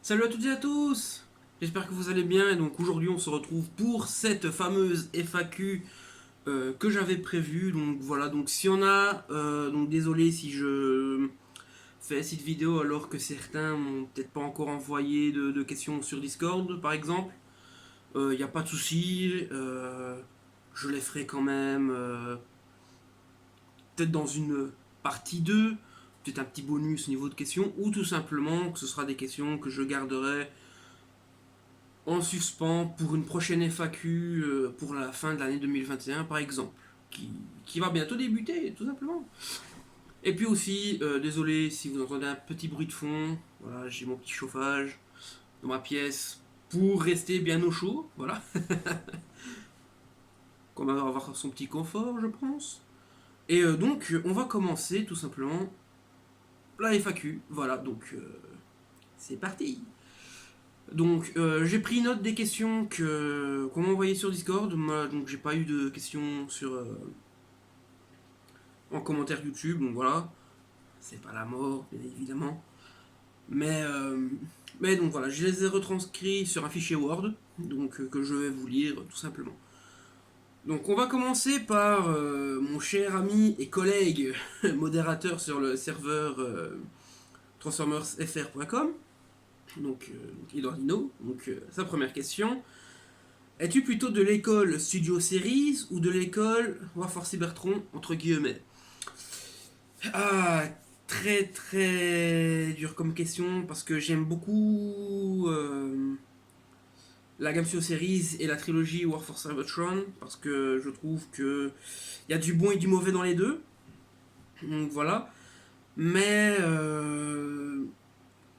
Salut à toutes et à tous. J'espère que vous allez bien et donc aujourd'hui on se retrouve pour cette fameuse FAQ que j'avais prévue. Donc voilà, donc si on a, donc désolé si je fais cette vidéo alors que certains m'ont peut-être pas encore envoyé de questions sur Discord par exemple. Il n'y a pas de souci, je les ferai quand même peut-être dans une partie 2, peut-être un petit bonus au niveau de questions ou tout simplement que ce sera des questions que je garderai en suspens pour une prochaine FAQ pour la fin de l'année 2021 par exemple, qui va bientôt débuter tout simplement. Et puis aussi, désolé si vous entendez un petit bruit de fond, voilà, j'ai mon petit chauffage dans ma pièce pour rester bien au chaud, voilà, qu'on va avoir son petit confort je pense. Et donc on va commencer tout simplement la FAQ, voilà, donc c'est parti. Donc j'ai pris note des questions qu'on m'a envoyées sur Discord. Moi, donc j'ai pas eu de questions en commentaire YouTube. Donc voilà, c'est pas la mort bien évidemment. Mais mais donc voilà, je les ai retranscrits sur un fichier Word, donc que je vais vous lire tout simplement. Donc on va commencer par mon cher ami et collègue modérateur sur le serveur transformersfr.com. Donc Eduardino. Donc sa première question. Es-tu plutôt de l'école Studio Series ou de l'école Warfare Cybertron entre guillemets? Ah, très très dur comme question parce que j'aime beaucoup la gamme Studio Series et la trilogie Warfare Cybertron parce que je trouve que il y a du bon et du mauvais dans les deux. Donc voilà. Mais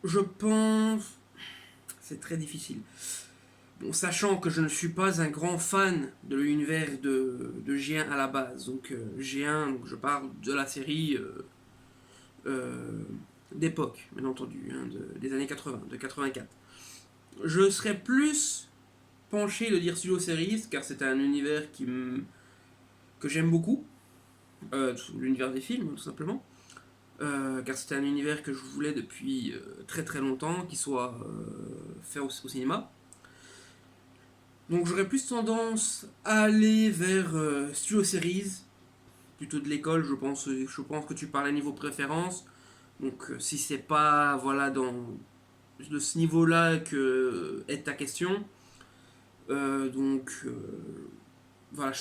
je pense c'est très difficile. Bon, sachant que je ne suis pas un grand fan de l'univers de G1 à la base. Donc G1, donc je parle de la série euh, d'époque, bien entendu, hein, des années 80, de 84. Je serais plus penché de dire Studio Series, car c'est un univers que j'aime beaucoup. L'univers des films, tout simplement. Car c'était un univers que je voulais depuis très très longtemps, qui soit fait au cinéma. Donc j'aurais plus tendance à aller vers Studio Series, plutôt de l'école, je pense que tu parles à niveau préférence. Donc si c'est pas voilà dans de ce niveau-là que est ta question, donc voilà,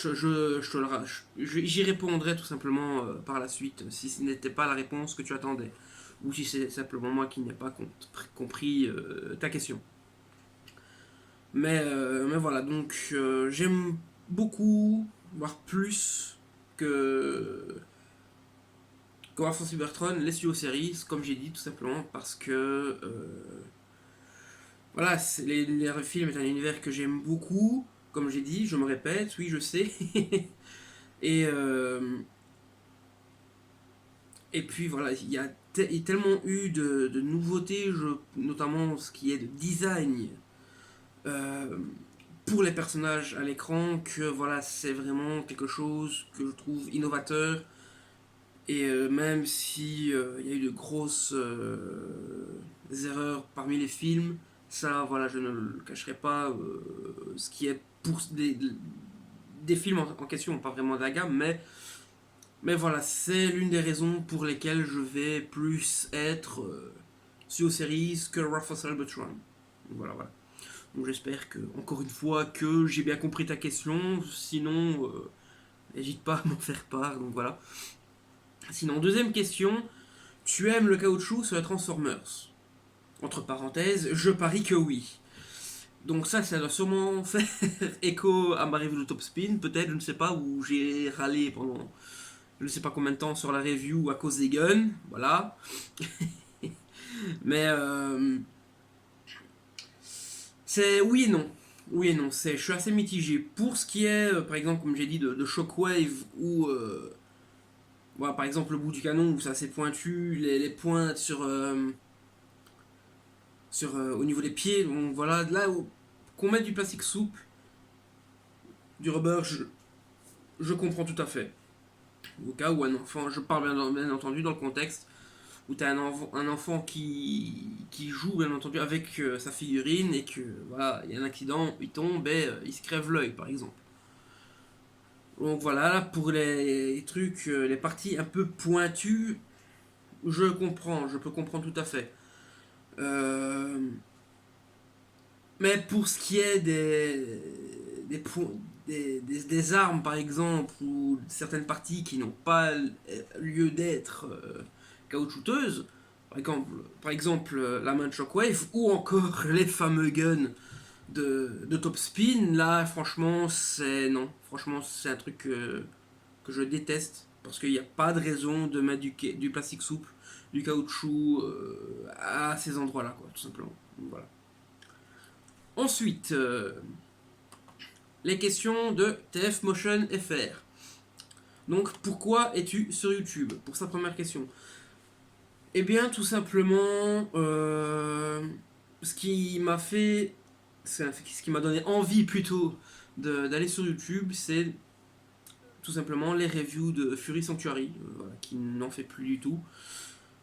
j'y répondrai tout simplement par la suite si ce n'était pas la réponse que tu attendais ou si c'est simplement moi qui n'ai pas compris ta question. Mais voilà, donc j'aime beaucoup, voire plus que Warfare Cybertron, les studios series, comme j'ai dit, tout simplement parce que voilà, les films est un univers que j'aime beaucoup. Comme j'ai dit, je me répète, oui, je sais. et, et puis voilà, il y a tellement eu de nouveautés, notamment ce qui est de design euh, pour les personnages à l'écran, que voilà, c'est vraiment quelque chose que je trouve innovateur. Et même si il y a eu de grosses erreurs parmi les films, ça, voilà, je ne le cacherai pas. Ce qui est pour des films en question, pas vraiment de la gamme, mais voilà, c'est l'une des raisons pour lesquelles je vais plus être sur Series que Rafa Salvatron. Voilà, voilà. Donc j'espère que, encore une fois, que j'ai bien compris ta question. Sinon, n'hésite pas à m'en faire part. Donc voilà. Sinon, deuxième question. Tu aimes le caoutchouc sur les Transformers? Entre parenthèses, je parie que oui. Donc ça doit sûrement faire écho à ma review de Top Spin, peut-être, je ne sais pas, où j'ai râlé pendant je ne sais pas combien de temps sur la review à cause des guns, voilà. Mais c'est oui et non. Oui et non, je suis assez mitigé. Pour ce qui est, par exemple, comme j'ai dit, de Shockwave, ou voilà, par exemple le bout du canon, où c'est assez pointu, les pointes au niveau des pieds, donc voilà, là, qu'on mette du plastique souple, du rubber, je comprends tout à fait. Au cas où un enfant, je parle bien entendu dans le contexte où tu as un enfant qui joue bien entendu avec sa figurine et que voilà, il y a un accident, il tombe et il se crève l'œil par exemple. Donc voilà, là, pour les trucs, les parties un peu pointues, je peux comprendre tout à fait. Euh, mais pour ce qui est des, des armes par exemple, ou certaines parties qui n'ont pas lieu d'être caoutchouteuses, par exemple la main de Shockwave, ou encore les fameux guns de Top Spin, là franchement c'est non, franchement c'est un truc que je déteste, parce qu'il n'y a pas de raison de mettre du plastique souple, du caoutchouc à ces endroits-là, quoi, tout simplement. Donc, voilà. Ensuite, les questions de TF Motion FR. Donc, pourquoi es-tu sur YouTube? Pour sa première question. Eh bien, tout simplement, ce qui m'a fait, ce qui m'a donné envie plutôt d'aller sur YouTube, c'est tout simplement les reviews de Fury Sanctuary, voilà, qui n'en fait plus du tout,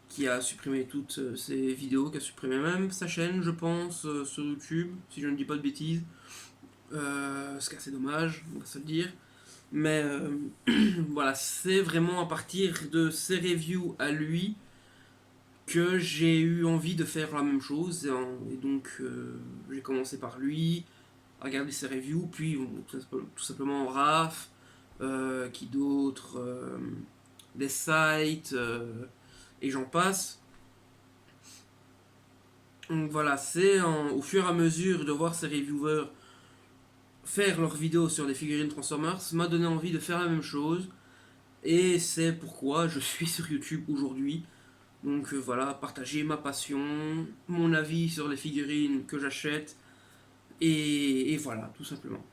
qui a supprimé toutes ses vidéos, qui a supprimé même sa chaîne, je pense, sur YouTube, si je ne dis pas de bêtises. Ce qui est assez dommage, on va se le dire. Mais voilà, c'est vraiment à partir de ses reviews à lui que j'ai eu envie de faire la même chose. Et donc, j'ai commencé par lui, à regarder ses reviews, puis bon, tout simplement Raph, qui d'autres, des sites, et j'en passe. Donc voilà, c'est au fur et à mesure de voir ces reviewers faire leurs vidéos sur des figurines Transformers m'a donné envie de faire la même chose. Et c'est pourquoi je suis sur YouTube aujourd'hui. Donc voilà, partager ma passion, mon avis sur les figurines que j'achète. Et voilà, tout simplement.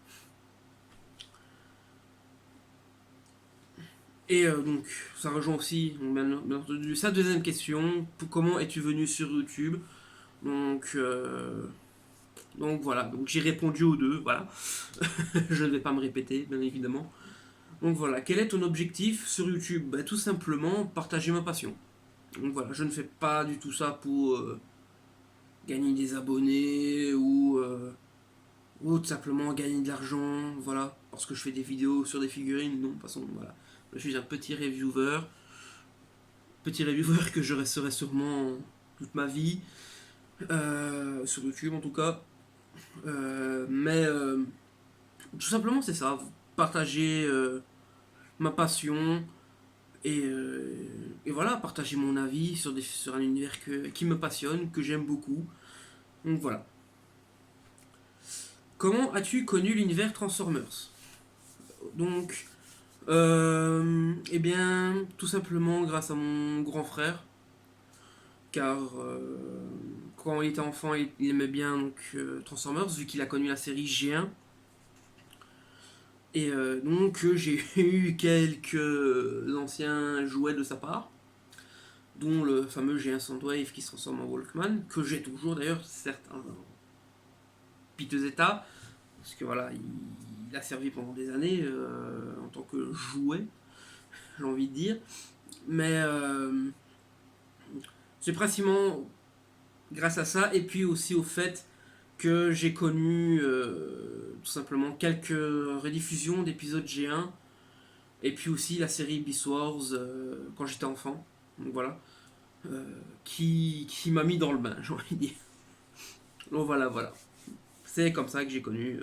Et donc, ça rejoint aussi, bien entendu, sa deuxième question. Comment es-tu venu sur YouTube? Donc, donc voilà, donc j'ai répondu aux deux, voilà. Je ne vais pas me répéter, bien évidemment. Donc voilà, quel est ton objectif sur YouTube? Bah, tout simplement partager ma passion. Donc voilà, je ne fais pas du tout ça pour gagner des abonnés ou tout simplement gagner de l'argent, voilà, parce que je fais des vidéos sur des figurines, non, de toute façon, voilà. Je suis un petit reviewer que je resterai sûrement toute ma vie, sur YouTube en tout cas. Mais tout simplement c'est ça, partager ma passion, et voilà, partager mon avis sur un univers qui me passionne, que j'aime beaucoup. Donc voilà. Comment as-tu connu l'univers Transformers? Donc, eh bien, tout simplement grâce à mon grand frère, car quand il était enfant, il aimait bien donc, Transformers, vu qu'il a connu la série G1. Et donc, j'ai eu quelques anciens jouets de sa part, dont le fameux G1 Soundwave qui se transforme en Walkman, que j'ai toujours d'ailleurs, certes en piteux état, parce que voilà, il a servi pendant des années en tant que jouet, j'ai envie de dire. Mais c'est principalement grâce à ça, et puis aussi au fait que j'ai connu tout simplement quelques rediffusions d'épisodes G1, et puis aussi la série Beast Wars quand j'étais enfant. Donc voilà. Qui m'a mis dans le bain, j'ai envie de dire. Donc voilà, voilà. C'est comme ça que j'ai connu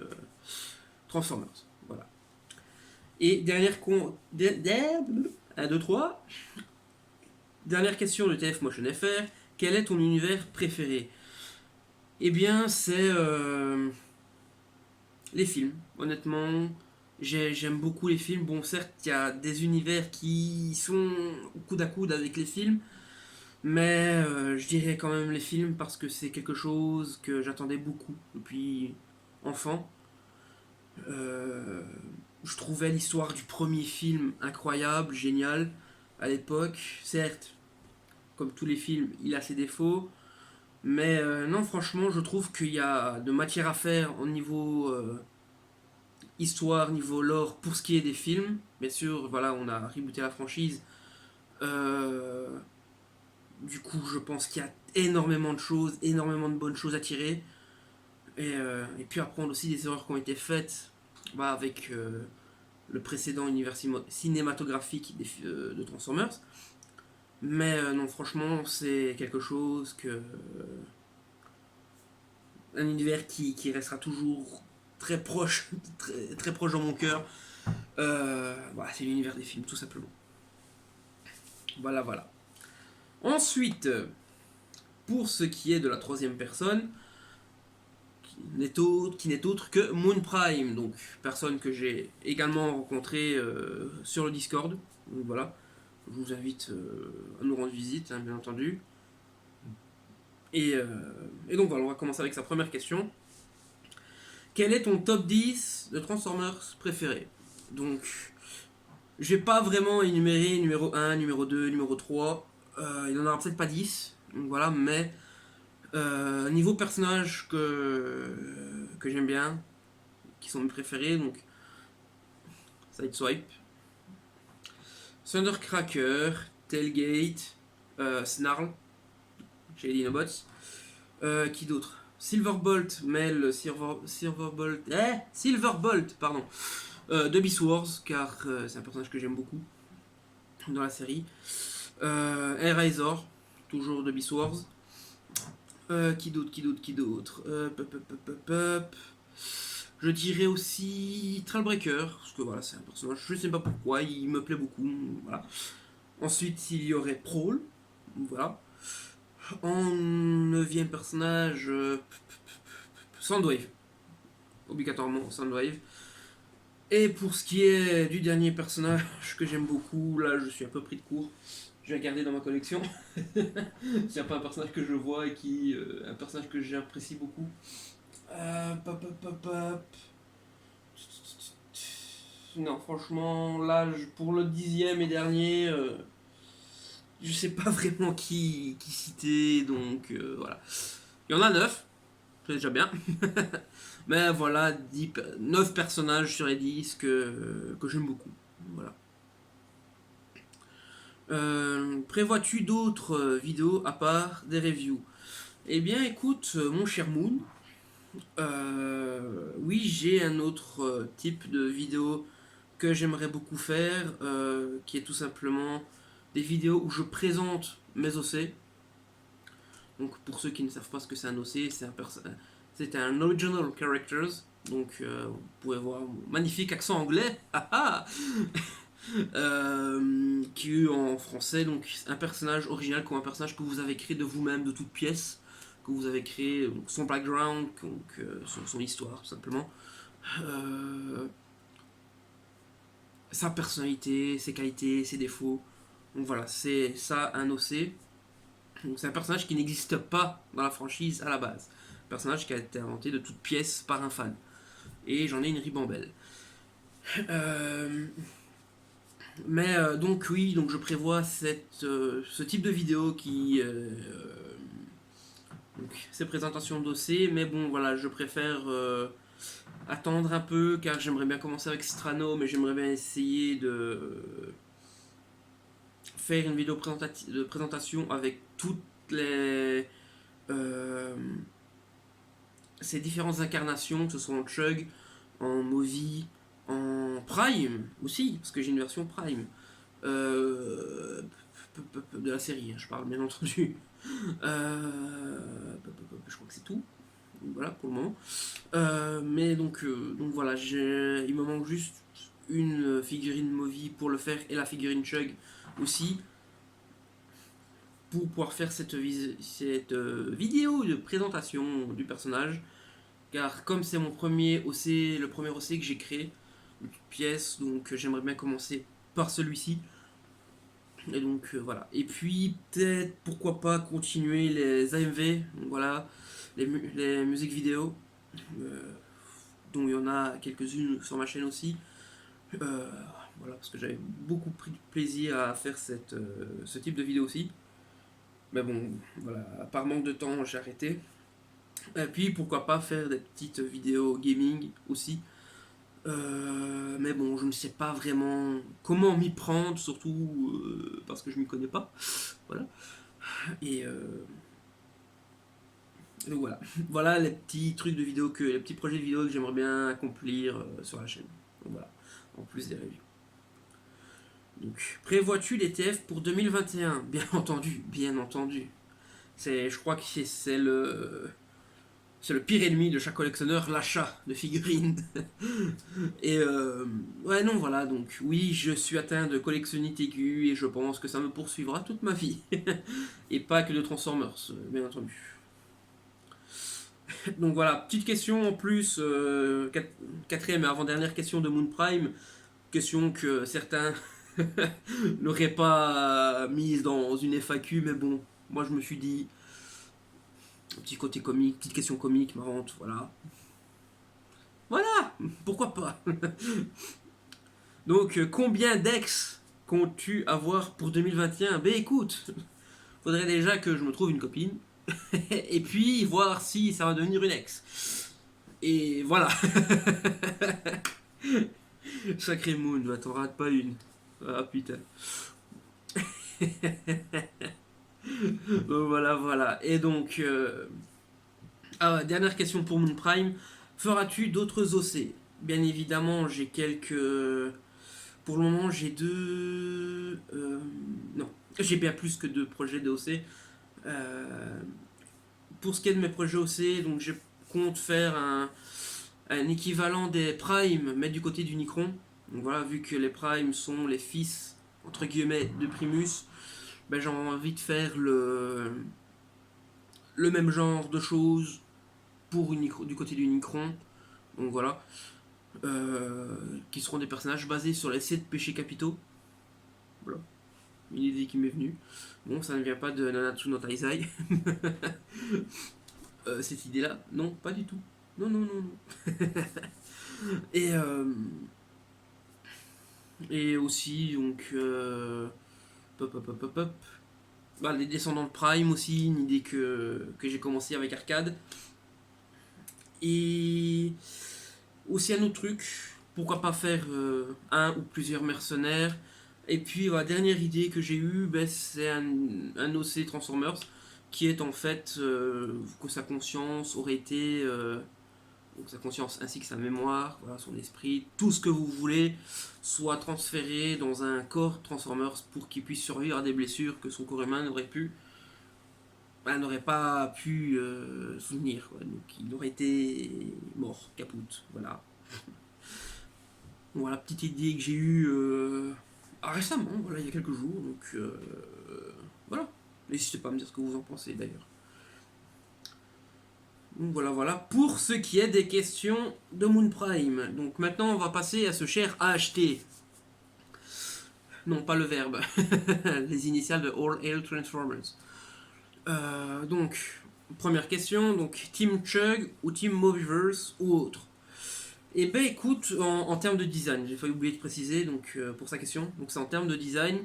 Transformers. Voilà. Et dernière 1, 2, 3. Dernière question de TF Motion FR. Quel est ton univers préféré? Eh bien, c'est les films. Honnêtement, j'aime beaucoup les films. Bon, certes, il y a des univers qui sont coude à coude avec les films, mais je dirais quand même les films parce que c'est quelque chose que j'attendais beaucoup depuis enfant. Euh, je trouvais l'histoire du premier film incroyable, génial à l'époque. Certes, comme tous les films, il a ses défauts. Mais non, franchement, je trouve qu'il y a de matière à faire au niveau histoire, niveau lore, pour ce qui est des films. Bien sûr, voilà, on a rebooté la franchise. Euh, Du coup, je pense qu'il y a énormément de choses, énormément de bonnes choses à tirer. Et puis apprendre aussi des erreurs qui ont été faites avec le précédent univers cinématographique de Transformers. Mais non, franchement, c'est quelque chose que. Un univers qui restera toujours très proche, très proche dans mon cœur. Voilà, c'est l'univers des films, tout simplement. Voilà, voilà. Ensuite, pour ce qui est de la troisième personne, qui n'est autre que Moon Prime, donc personne que j'ai également rencontré sur le Discord. Donc voilà, je vous invite à nous rendre visite, hein, bien entendu. Et donc voilà, on va commencer avec sa première question. Quel est ton top 10 de Transformers préféré? Donc, je vais pas vraiment énumérer numéro 1, numéro 2, numéro 3. Il n'y en aura peut-être pas 10. Donc voilà, mais niveau personnage que j'aime bien, qui sont mes préférés, donc Sideswipe, Thundercracker, Tailgate, Snarl, chez les Dinobots. Qui d'autre? Silverbolt, Mel, Silverbolt, pardon, de Beast Wars, car c'est un personnage que j'aime beaucoup dans la série. Razor, toujours de Beast Wars. Qui d'autre? Je dirais aussi Trailbreaker, parce que voilà, c'est un personnage, je sais pas pourquoi, il me plaît beaucoup. Voilà. Ensuite, il y aurait Prowl, voilà. En neuvième personnage, Soundwave, obligatoirement Soundwave. Et pour ce qui est du dernier personnage que j'aime beaucoup, là je suis un peu pris de court, je vais regarder dans ma collection. S'il n'y a pas un personnage que je vois et un personnage que j'apprécie beaucoup. Non, franchement, là, pour le dixième et dernier, je sais pas vraiment qui citer, donc voilà. Il y en a 9, c'est déjà bien. Mais voilà, 9 personnages sur les 10 que j'aime beaucoup. Voilà. Prévois-tu d'autres vidéos à part des reviews? Eh bien, écoute, mon cher Moon, oui, j'ai un autre type de vidéo que j'aimerais beaucoup faire, qui est tout simplement des vidéos où je présente mes OC. Donc, pour ceux qui ne savent pas ce que c'est un OC, c'est un Original Characters. Donc, vous pouvez voir mon magnifique accent anglais. Qui est en français, donc un personnage original comme un personnage que vous avez créé de vous-même, de toute pièce, que vous avez créé, donc, son background, donc son histoire tout simplement, sa personnalité, ses qualités, ses défauts. Donc voilà, c'est ça un OC. Donc c'est un personnage qui n'existe pas dans la franchise à la base. Un personnage qui a été inventé de toute pièce par un fan. Et j'en ai une ribambelle. Mais donc oui, donc je prévois ce type de vidéo donc, ces présentations d'OC, mais bon voilà, je préfère attendre un peu car j'aimerais bien commencer avec Strano, mais j'aimerais bien essayer de faire une vidéo de présentation avec toutes euh, ces différentes incarnations, que ce soit en Chug, en Movie, en Prime aussi, parce que j'ai une version Prime. Euh, de la série, hein, je parle bien entendu. Je crois que c'est tout. Voilà pour le moment. Mais donc voilà, il me manque juste une figurine Movie pour le faire et la figurine Chug aussi pour pouvoir faire cette vidéo de présentation du personnage. Car comme c'est mon premier OC, le premier OC que j'ai créé, une toute pièce, donc j'aimerais bien commencer par celui-ci. Et donc voilà. Et puis peut-être pourquoi pas continuer les AMV, donc voilà, les musiques vidéo, euh, dont il y en a quelques-unes sur ma chaîne aussi. Voilà, parce que j'avais beaucoup pris de plaisir à faire ce type de vidéo aussi. Mais bon, voilà, par manque de temps, j'ai arrêté. Et puis pourquoi pas faire des petites vidéos gaming aussi. Mais bon, je ne sais pas vraiment comment m'y prendre, surtout parce que je m'y connais pas. Voilà. Et donc voilà. Voilà les petits trucs de vidéo les petits projets de vidéo que j'aimerais bien accomplir sur la chaîne. Donc voilà, en plus des reviews. Donc, prévois-tu les TF pour 2021? Bien entendu, bien entendu. Je crois que c'est le pire ennemi de chaque collectionneur, l'achat de figurines. Et ouais, non, voilà, donc oui, je suis atteint de collectionnite aiguë et je pense que ça me poursuivra toute ma vie. Et pas que de Transformers, bien entendu. Donc voilà, petite question en plus, quatrième et avant-dernière question de Moon Prime, question que certains n'auraient pas mise dans une FAQ, mais bon, moi je me suis dit, un petit côté comique, petite question comique, marrante, voilà. Voilà, pourquoi pas. Donc, combien d'ex comptes-tu avoir pour 2021? Ben écoute, faudrait déjà que je me trouve une copine, et puis voir si ça va devenir une ex. Et voilà. Sacré Moon, bah, t'en rates pas une. Ah putain. Donc voilà, voilà. Et donc, dernière question pour Moon Prime. Feras-tu d'autres OC? Bien évidemment, j'ai quelques. Pour le moment, j'ai deux. Non, j'ai bien plus que deux projets d'OC. Euh, pour ce qui est de mes projets OC, donc je compte faire un équivalent des Primes, mais du côté d'Unicron. Donc voilà, vu que les Primes sont les fils, entre guillemets, de Primus, ben, j'ai envie de faire le même genre de choses pour du côté d'Unicron. Donc voilà. Qui seront des personnages basés sur les 7 péchés capitaux. Voilà. Une idée qui m'est venue. Bon, ça ne vient pas de Nanatsu no Taizai. Cette idée-là, non, pas du tout. Non, non, non, non. Et, et aussi, donc, pop, pop, pop, pop, pop. Bah, les descendants de Prime aussi, une idée que j'ai commencé avec Arcade. Et aussi un autre truc, pourquoi pas faire un ou plusieurs mercenaires. Et puis la dernière idée que j'ai eue, ben, c'est un OC Transformers qui est en fait que sa conscience aurait été, donc sa conscience ainsi que sa mémoire, voilà, son esprit, tout ce que vous voulez, soit transféré dans un corps Transformers pour qu'il puisse survivre à des blessures que son corps humain n'aurait pas pu souvenir. Quoi. Donc il aurait été mort, capoute. Voilà. Voilà, petite idée que j'ai eue récemment, voilà, il y a quelques jours. Donc voilà. N'hésitez pas à me dire ce que vous en pensez d'ailleurs. Donc voilà, voilà. Pour ce qui est des questions de Moon Prime. Donc maintenant, on va passer à ce cher acheter. Non, pas le verbe. Les initiales de All Hail Transformers. Donc, première question. Donc, Team Chug ou Team Moviverse ou autre? Et ben écoute, en termes de design, j'ai failli oublier de préciser donc pour sa question. Donc c'est en termes de design.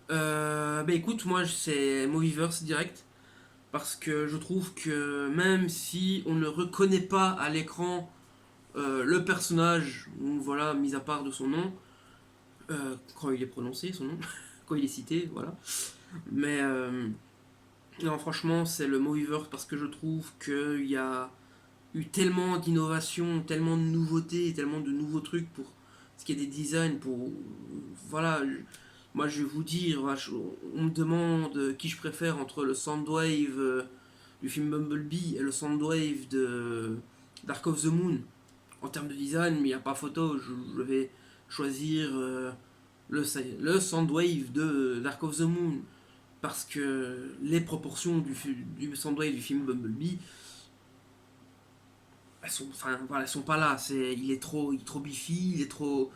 Ben écoute, moi c'est Moviverse direct parce que je trouve que même si on ne reconnaît pas à l'écran le personnage, voilà, mis à part de son nom, quand il est prononcé, son nom, quand il est cité, voilà. Mais non, franchement, c'est le Moviverse parce que je trouve qu'il y a eu tellement d'innovations, tellement de nouveautés, tellement de nouveaux trucs pour ce qui est des designs, pour voilà, moi je vais vous dire, on me demande qui je préfère entre le Soundwave du film Bumblebee et le Soundwave de Dark of the Moon en termes de design, mais il n'y a pas photo, je vais choisir le Soundwave de Dark of the Moon parce que les proportions du Soundwave du film Bumblebee elles sont pas là. Il est trop bifi, il est trop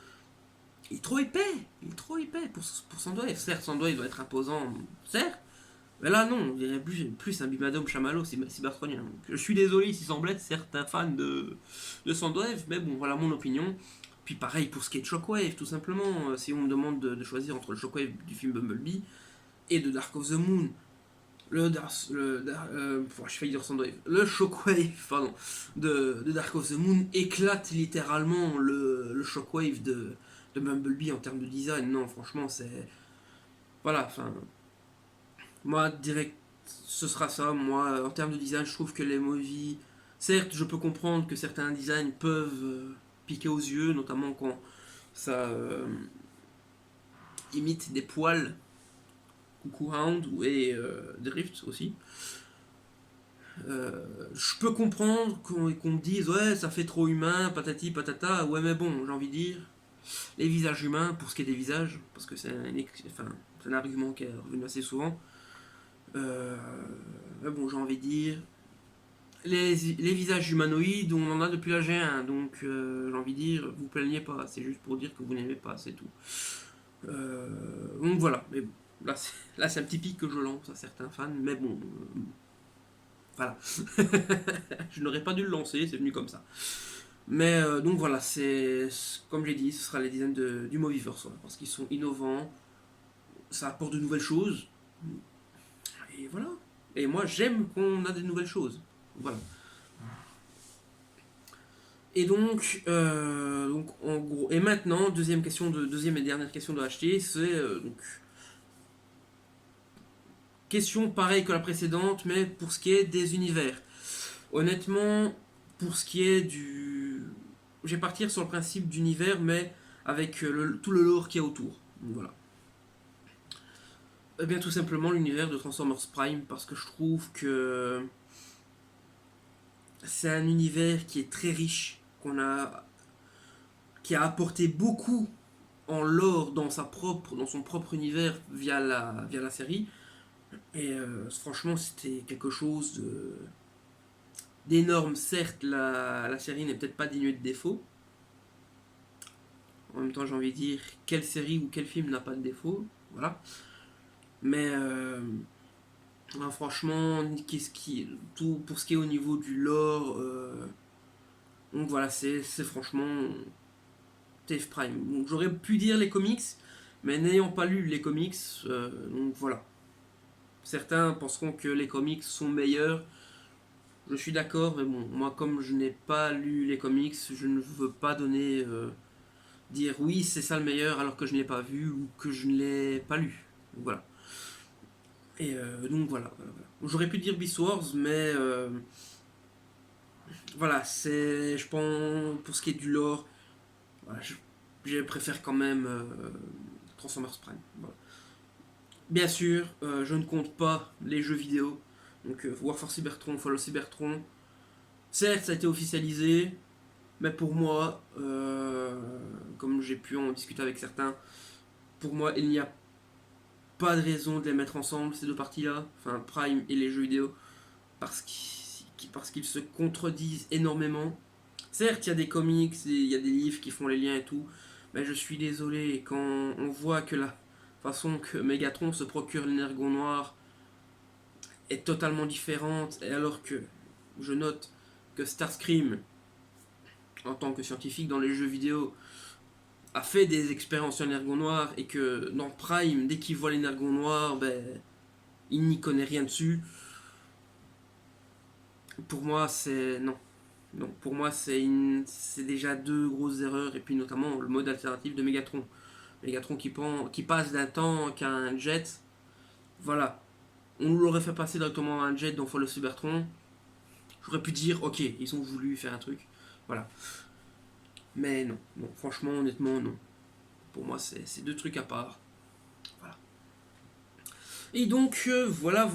épais. Il est trop épais pour Sandwave. Certes, Sandwave doit être imposant, certes. Mais là, non, on dirait plus un Bimadome Chamallow cybertronien. Donc, je suis désolé s'il semble être certains fans de Sandwave, mais bon, voilà mon opinion. Puis pareil pour ce qui est de Shockwave, tout simplement. Si on me demande de choisir entre le Shockwave du film Bumblebee et de Dark of the Moon, je failli dire Soundwave. Le Shockwave, pardon, de Dark of the Moon éclate littéralement le Shockwave de Bumblebee en termes de design. Non, franchement, c'est. Voilà, enfin. Moi, direct, ce sera ça. Moi, en termes de design, je trouve que les Movies... Certes, je peux comprendre que certains designs peuvent piquer aux yeux, notamment quand ça imite des poils, Coucou Hound et Drift aussi. Je peux comprendre qu'on me dise ouais ça fait trop humain, patati patata, ouais mais bon j'ai envie de dire, les visages humains pour ce qui est des visages, parce que c'est un argument qui est revenu assez souvent, mais bon j'ai envie de dire, les visages humanoïdes on en a depuis l'âge 1, donc j'ai envie de dire, vous plaignez pas, c'est juste pour dire que vous n'aimez pas, c'est tout. Donc voilà, mais bon, là c'est un petit pic que je lance à certains fans, mais bon, voilà. Je n'aurais pas dû le lancer, c'est venu comme ça. Mais donc voilà, c'est comme j'ai dit, ce sera les designs du Moviverse, ouais, parce qu'ils sont innovants, ça apporte de nouvelles choses, et voilà. Et moi j'aime qu'on a des nouvelles choses. Voilà. Et donc en gros, et maintenant, deuxième et dernière question de acheter, c'est donc question pareille que la précédente, mais pour ce qui est des univers. Honnêtement, pour ce qui est du... Je vais partir sur le principe d'univers, mais avec tout le lore qu'il y a autour. Donc voilà. Eh bien, tout simplement l'univers de Transformers Prime, parce que je trouve que c'est un univers qui est très riche, qui a apporté beaucoup en lore dans son propre univers via la série. Et franchement, c'était quelque chose d'énorme. Certes, la série n'est peut-être pas dénuée de défauts. En même temps, j'ai envie de dire, quelle série ou quel film n'a pas de défauts. Voilà. Mais franchement, tout pour ce qui est au niveau du lore, donc voilà, c'est franchement TF Prime. Donc j'aurais pu dire les comics, mais n'ayant pas lu les comics, donc voilà. Certains penseront que les comics sont meilleurs. Je suis d'accord, mais bon, moi comme je n'ai pas lu les comics, je ne veux pas dire oui c'est ça le meilleur alors que je ne l'ai pas vu ou que je ne l'ai pas lu. Donc, voilà. Et donc voilà. J'aurais pu dire Beast Wars, mais voilà, c'est, je pense, pour ce qui est du lore, voilà, je préfère quand même Transformers Prime. Voilà. Bien sûr, je ne compte pas les jeux vidéo, donc War for Cybertron, Fall of Cybertron. Certes, ça a été officialisé, mais pour moi, comme j'ai pu en discuter avec certains, pour moi, il n'y a pas de raison de les mettre ensemble, ces deux parties-là, enfin Prime et les jeux vidéo, parce qu'ils se contredisent énormément. Certes, il y a des comics, il y a des livres qui font les liens et tout, mais je suis désolé, quand on voit que la façon que Megatron se procure l'énergon noir est totalement différente, et alors que je note que Starscream, en tant que scientifique dans les jeux vidéo, a fait des expériences sur l'énergon noir, et que dans Prime, dès qu'il voit l'énergon noir, ben, il n'y connaît rien dessus. Pour moi, c'est... Non. Donc pour moi, c'est déjà deux grosses erreurs, et puis notamment le mode alternatif de Megatron. Megatron qui passe d'un tank à un jet. Voilà. On l'aurait fait passer directement à un jet dans Fall of Cybertron. J'aurais pu dire, ok, ils ont voulu faire un truc. Voilà. Mais non, franchement, honnêtement, non. Pour moi, c'est deux trucs à part. Voilà. Et donc, voilà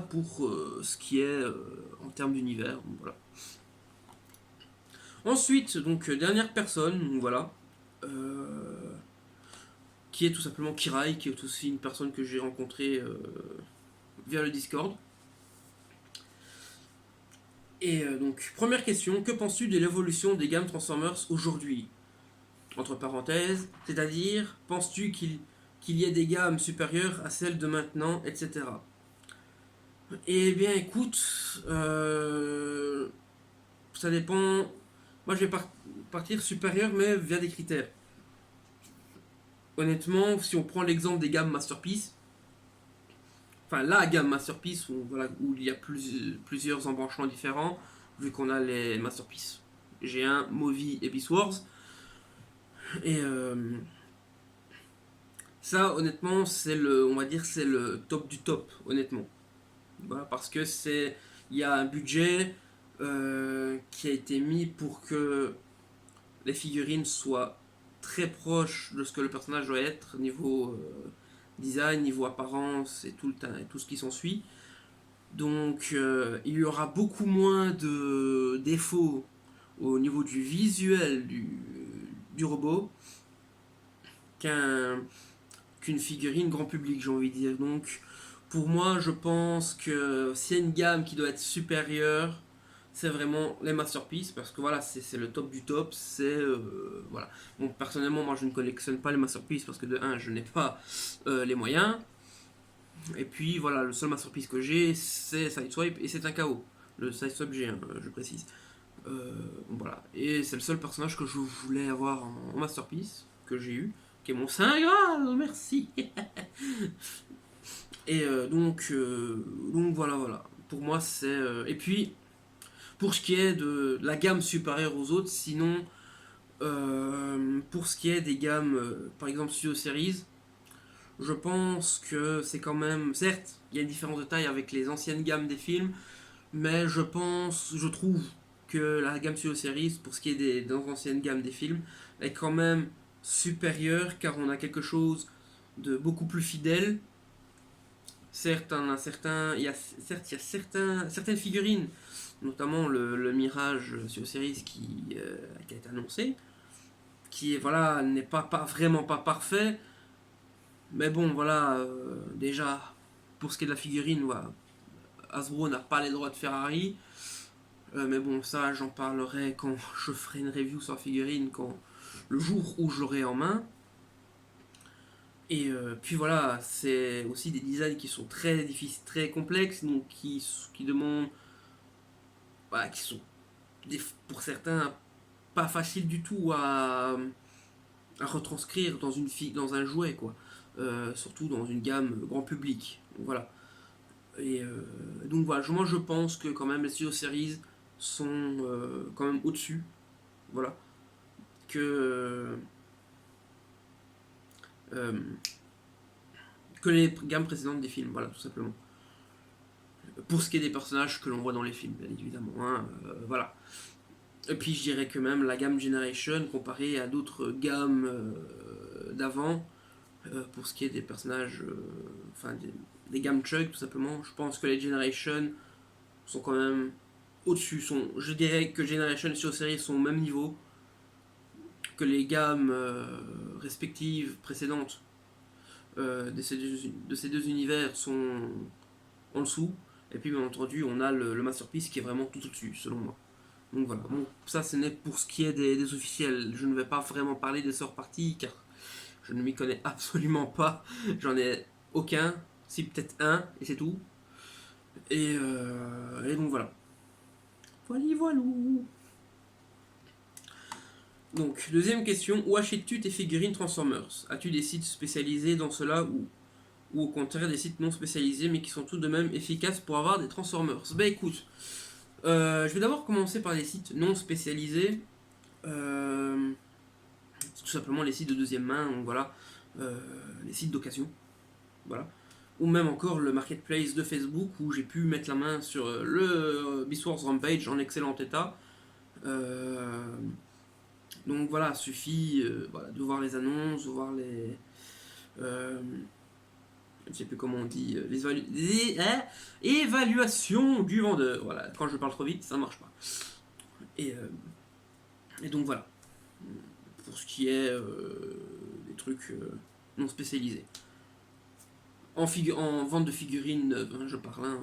pour ce qui est en termes d'univers. Voilà. Ensuite, donc, dernière personne, donc, voilà. Qui est tout simplement Kirai, qui est aussi une personne que j'ai rencontrée via le Discord. Et donc, première question, que penses-tu de l'évolution des gammes Transformers aujourd'hui? Entre parenthèses, c'est-à-dire, penses-tu qu'il y ait des gammes supérieures à celles de maintenant, etc. Eh bien, écoute, ça dépend. Moi, je vais partir supérieur, mais via des critères. Honnêtement, si on prend l'exemple des gammes Masterpiece, enfin la gamme Masterpiece où il y a plusieurs embranchements différents, vu qu'on a les Masterpiece G1, Movie et Beast Wars. Et Ça, honnêtement, on va dire, c'est le top du top, honnêtement. Voilà, parce que il y a un budget qui a été mis pour que les figurines soient très proches de ce que le personnage doit être, niveau design, niveau apparence et tout ce qui s'ensuit. Donc il y aura beaucoup moins de défauts au niveau du visuel du robot qu'un qu'une figurine grand public, j'ai envie de dire. Donc pour moi, je pense que s'il y a une gamme qui doit être supérieure, c'est vraiment les masterpieces parce que voilà, c'est le top du top. Voilà. Bon, personnellement, moi je ne collectionne pas les masterpieces parce que de un, je n'ai pas les moyens. Et puis voilà, le seul masterpiece que j'ai, c'est Sideswipe et c'est un KO. Le Sideswipe G1, je précise. Voilà. Et c'est le seul personnage que je voulais avoir en masterpiece que j'ai eu, qui est mon Saint Graal, merci. Et donc voilà, voilà. Pour moi, c'est. Et puis, pour ce qui est de la gamme supérieure aux autres, sinon, pour ce qui est des gammes, par exemple Studio Series, je pense que c'est quand même. Certes, il y a une différence de taille avec les anciennes gammes des films, mais je trouve que la gamme Studio Series, pour ce qui est des anciennes gammes des films, est quand même supérieure car on a quelque chose de beaucoup plus fidèle. Certes, certes, il y a certaines figurines, notamment le Mirage Studio Series qui a été annoncé, qui voilà, n'est pas vraiment pas parfait, mais bon, voilà, déjà, pour ce qui est de la figurine, voilà, Hasbro n'a pas les droits de Ferrari. Mais bon, ça, j'en parlerai quand je ferai une review sur la figurine, le jour où je l'aurai en main. Et puis voilà, c'est aussi des designs qui sont très difficiles, très complexes, donc qui demandent, voilà, qui sont pour certains pas faciles du tout à retranscrire dans un jouet, quoi. Surtout dans une gamme grand public. Donc, voilà. Et donc voilà, moi je pense que quand même les Studio Series sont quand même au-dessus. Voilà. Que, euh, que les gammes précédentes des films, voilà, tout simplement. Pour ce qui est des personnages que l'on voit dans les films, bien évidemment. Hein, voilà. Et puis je dirais que même la gamme Generation, comparée à d'autres gammes d'avant, pour ce qui est des personnages, enfin des gammes Chug, tout simplement, je pense que les Generation sont quand même au-dessus. Je dirais que Generation et Studio Series sont au même niveau que les gammes respectives précédentes de ces deux univers sont en dessous. Et puis bien entendu, on a le Masterpiece qui est vraiment tout au-dessus, selon moi. Donc voilà, bon, ça ce n'est pour ce qui est des officiels. Je ne vais pas vraiment parler des sorts parties car je ne m'y connais absolument pas. J'en ai aucun, si peut-être un, et c'est tout. Et donc voilà. Voilà, voilà. Donc, deuxième question, où achètes-tu tes figurines Transformers? As-tu des sites spécialisés dans cela ou au contraire des sites non spécialisés mais qui sont tout de même efficaces pour avoir des Transformers? Bah écoute, je vais d'abord commencer par les sites non spécialisés. C'est tout simplement les sites de deuxième main, donc voilà, les sites d'occasion, voilà. Ou même encore le marketplace de Facebook où j'ai pu mettre la main sur le Beast Wars Rampage en excellent état. Donc voilà, suffit voilà, de voir les annonces, de voir les. Je ne sais plus comment on dit, évaluations du vendeur. Voilà, quand je parle trop vite, ça ne marche pas. Et, euh, et donc voilà, pour ce qui est des trucs non spécialisés. En vente de figurines neuves, hein, je parle. Hein,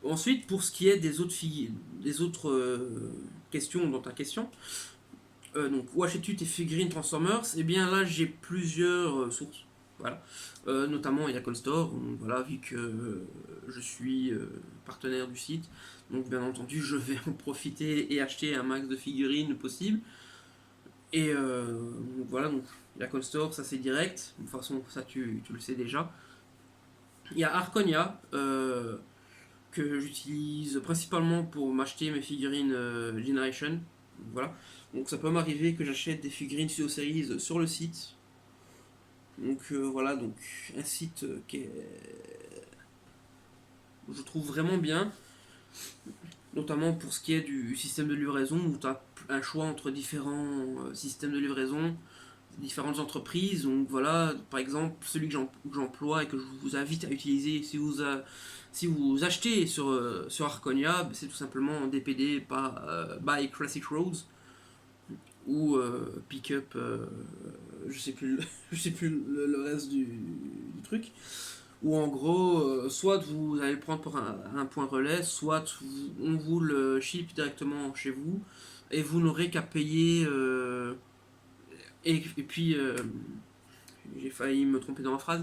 Ensuite, pour ce qui est des autres questions dans ta question, donc où achètes-tu tes figurines Transformers? Eh bien là, j'ai plusieurs sources. Voilà. Notamment, il y a Cold Store. Donc, voilà, vu que je suis partenaire du site, donc bien entendu, je vais en profiter et acheter un max de figurines possible. Et donc, voilà, donc il y a Cold Store, ça c'est direct. De toute façon, ça tu le sais déjà. Il y a Arconia, que j'utilise principalement pour m'acheter mes figurines Generation. Voilà. Donc ça peut m'arriver que j'achète des figurines Studio Series sur le site. Donc voilà, donc un site je trouve vraiment bien, notamment pour ce qui est du système de livraison, où tu as un choix entre différents systèmes de livraison, différentes entreprises. Donc voilà, par exemple, celui que j'emploie et que je vous invite à utiliser si vous achetez sur Arconia, c'est tout simplement DPD par Buy Classic Roads ou Pickup, je sais plus, je sais plus le reste du truc. Ou en gros, soit vous allez le prendre pour un point relais, soit on vous le ship directement chez vous et vous n'aurez qu'à payer. Et puis, j'ai failli me tromper dans ma phrase.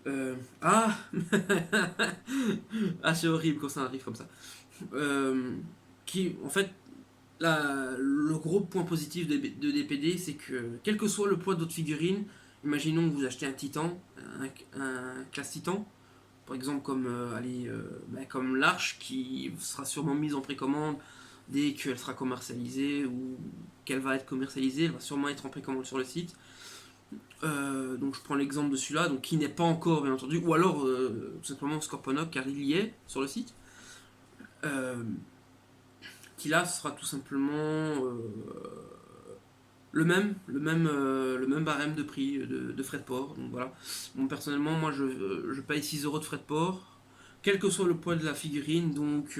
Euh, ah Ah, c'est horrible quand ça arrive comme ça. Qui, en fait, le gros point positif de DPD, c'est que quel que soit le poids de votre figurine, imaginons que vous achetez un Titan, un classe Titan, par exemple comme, comme l'Arche qui sera sûrement mise en précommande dès qu'elle sera commercialisée ou qu'elle va être commercialisée, elle va sûrement être en précommande sur le site. Donc je prends l'exemple de celui-là, donc qui n'est pas encore bien entendu, ou alors tout simplement Scorponok car il y est sur le site. Euh, qui là sera tout simplement le même barème de prix de frais de port. Donc voilà. Bon, personnellement, moi je paye 6 euros de frais de port, quel que soit le poids de la figurine, donc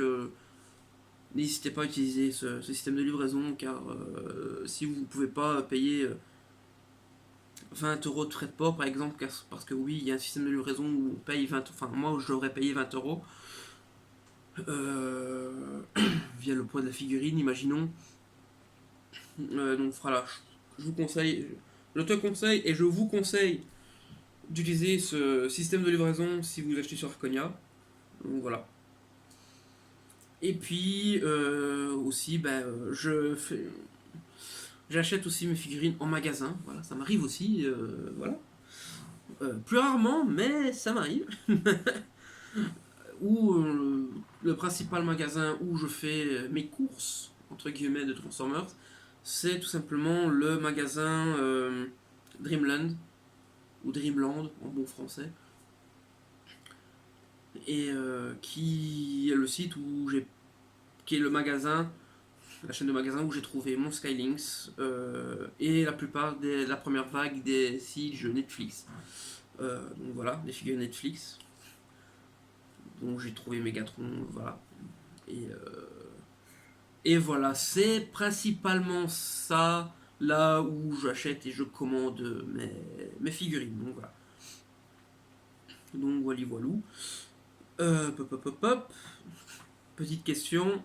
n'hésitez pas à utiliser ce système de livraison car si vous ne pouvez pas payer 20 euros de frais de port par exemple, parce que oui, il y a un système de livraison où on paye 20, enfin moi je devrais payer 20 euros euh, via le poids de la figurine, imaginons. Donc voilà, je vous conseille, je te conseille et je vous conseille d'utiliser ce système de livraison si vous achetez sur Arconia. Donc voilà. Et puis aussi, j'achète aussi mes figurines en magasin. Voilà, ça m'arrive aussi. Voilà. Plus rarement, mais ça m'arrive. Ou le principal magasin où je fais mes courses entre guillemets de Transformers, c'est tout simplement le magasin Dreamland ou Dreamland en bon français, et qui est le site qui est le magasin, la chaîne de magasins où j'ai trouvé mon Skylynx et la première vague des Siege Netflix. Donc voilà, des figures Netflix. Donc j'ai trouvé Megatron, voilà. Et voilà, c'est principalement ça là où j'achète et je commande mes figurines. Donc voilà. Donc voilà, voilou. Pop, pop, pop, pop. Petite question.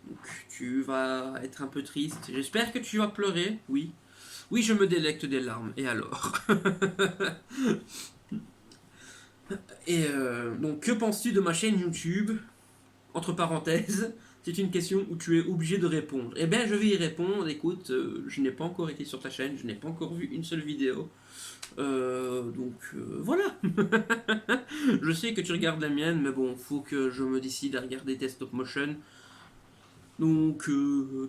Donc, tu vas être un peu triste. J'espère que tu vas pleurer. Oui. Oui, je me délecte des larmes. Et alors? Et donc, que penses-tu de ma chaîne YouTube? Entre parenthèses, c'est une question où tu es obligé de répondre. Eh bien, je vais y répondre. Écoute, je n'ai pas encore été sur ta chaîne, je n'ai pas encore vu une seule vidéo. Voilà. Je sais que tu regardes la mienne, mais bon, faut que je me décide à regarder tes stop motion. Donc,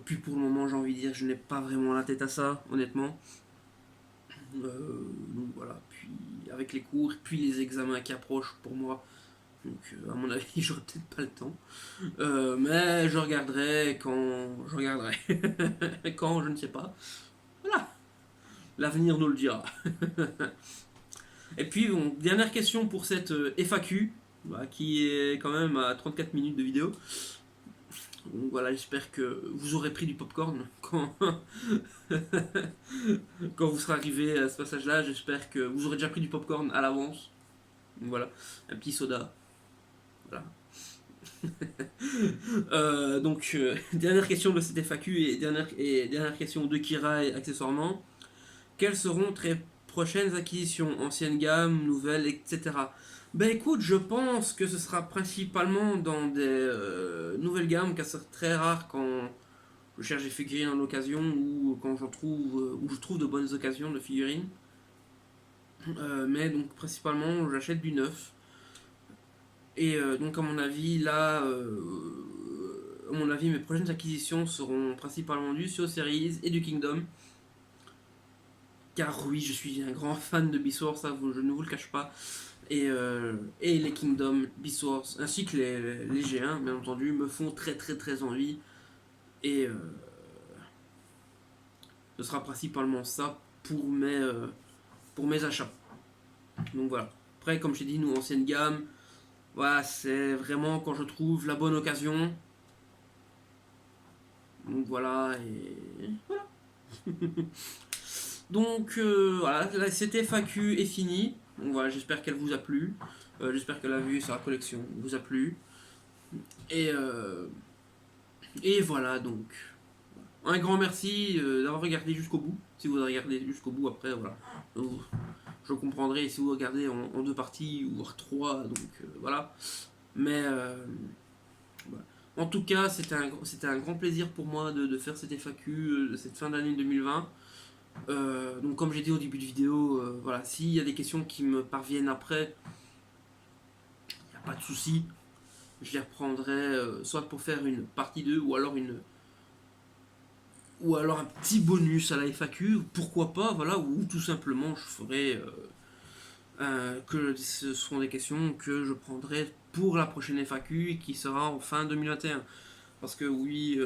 puis pour le moment, j'ai envie de dire, je n'ai pas vraiment la tête à ça, honnêtement. Donc voilà, puis avec les cours, puis les examens qui approchent pour moi. Donc à mon avis, j'aurai peut-être pas le temps. Mais je regarderai quand je regarderai. Quand, je ne sais pas. Voilà, l'avenir nous le dira. Et puis, bon, dernière question pour cette FAQ, bah, qui est quand même à 34 minutes de vidéo. Donc voilà, j'espère que vous aurez pris du popcorn quand vous serez arrivé à ce passage-là. J'espère que vous aurez déjà pris du popcorn à l'avance. Donc voilà, un petit soda. Voilà. Dernière question de cette FAQ et dernière question de Kira et accessoirement. Quelles seront tes prochaines acquisitions? Ancienne gamme, nouvelles, etc. Ben écoute, je pense que ce sera principalement dans des nouvelles gammes, car c'est très rare quand je cherche des figurines en occasion ou quand j'en trouve, ou je trouve de bonnes occasions de figurines. Mais donc principalement j'achète du neuf. Et donc à mon avis là, mon avis, mes prochaines acquisitions seront principalement du Sea of Series et du Kingdom. Car oui, je suis un grand fan de Beast Wars, ça, je ne vous le cache pas. Et les Kingdom, Beast Wars, ainsi que les G1, bien entendu, me font très très très envie. Et ce sera principalement ça pour mes achats. Donc voilà. Après, comme j'ai dit, nous, ancienne gamme, voilà, c'est vraiment quand je trouve la bonne occasion. Donc voilà, et voilà. Donc voilà, cette FAQ est finie. Donc voilà, j'espère qu'elle vous a plu. J'espère que la vue sur la collection vous a plu. Et, euh, et voilà, donc. Un grand merci d'avoir regardé jusqu'au bout. Si vous avez regardé jusqu'au bout, après, voilà. Donc, je comprendrai si vous regardez en deux parties ou voire trois. Donc voilà. Mais voilà. En tout cas, c'était un grand plaisir pour moi de faire cette FAQ de cette fin d'année 2020. Donc comme j'ai dit au début de vidéo, voilà, s'il y a des questions qui me parviennent après, il n'y a pas de souci. Je les reprendrai soit pour faire une partie 2 ou alors un petit bonus à la FAQ, pourquoi pas, voilà, ou tout simplement je ferai que ce seront des questions que je prendrai pour la prochaine FAQ et qui sera en fin 2021. Parce que oui,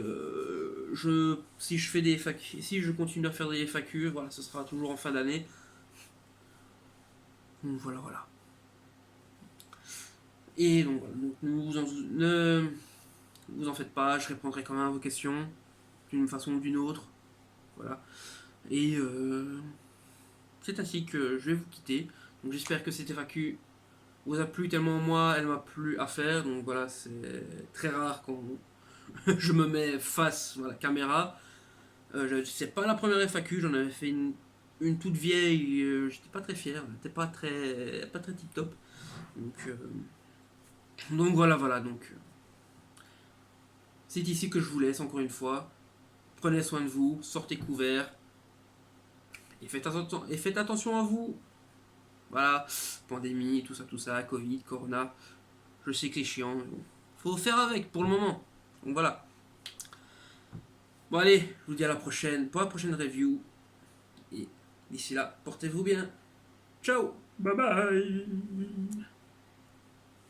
si je fais des FAQ, si je continue à faire des FAQ, voilà, ce sera toujours en fin d'année. Donc voilà, voilà. Et donc, voilà, donc ne vous en faites pas, je répondrai quand même à vos questions d'une façon ou d'une autre. Voilà. Et c'est ainsi que je vais vous quitter. Donc j'espère que cette FAQ vous a plu tellement moi, elle m'a plu à faire. Donc voilà, c'est très rare quand je me mets face à la caméra. C'est pas la première FAQ, j'en avais fait une toute vieille, j'étais pas très fier, j'étais pas très tip top. Donc voilà, voilà, donc c'est ici que je vous laisse encore une fois. Prenez soin de vous, sortez couverts et faites attention à vous. Voilà, pandémie, tout ça, Covid, Corona. Je sais que c'est chiant, mais bon, faut faire avec pour le moment. Donc voilà. Bon allez, je vous dis à la prochaine pour la prochaine review. Et d'ici là, portez-vous bien. Ciao. Bye bye.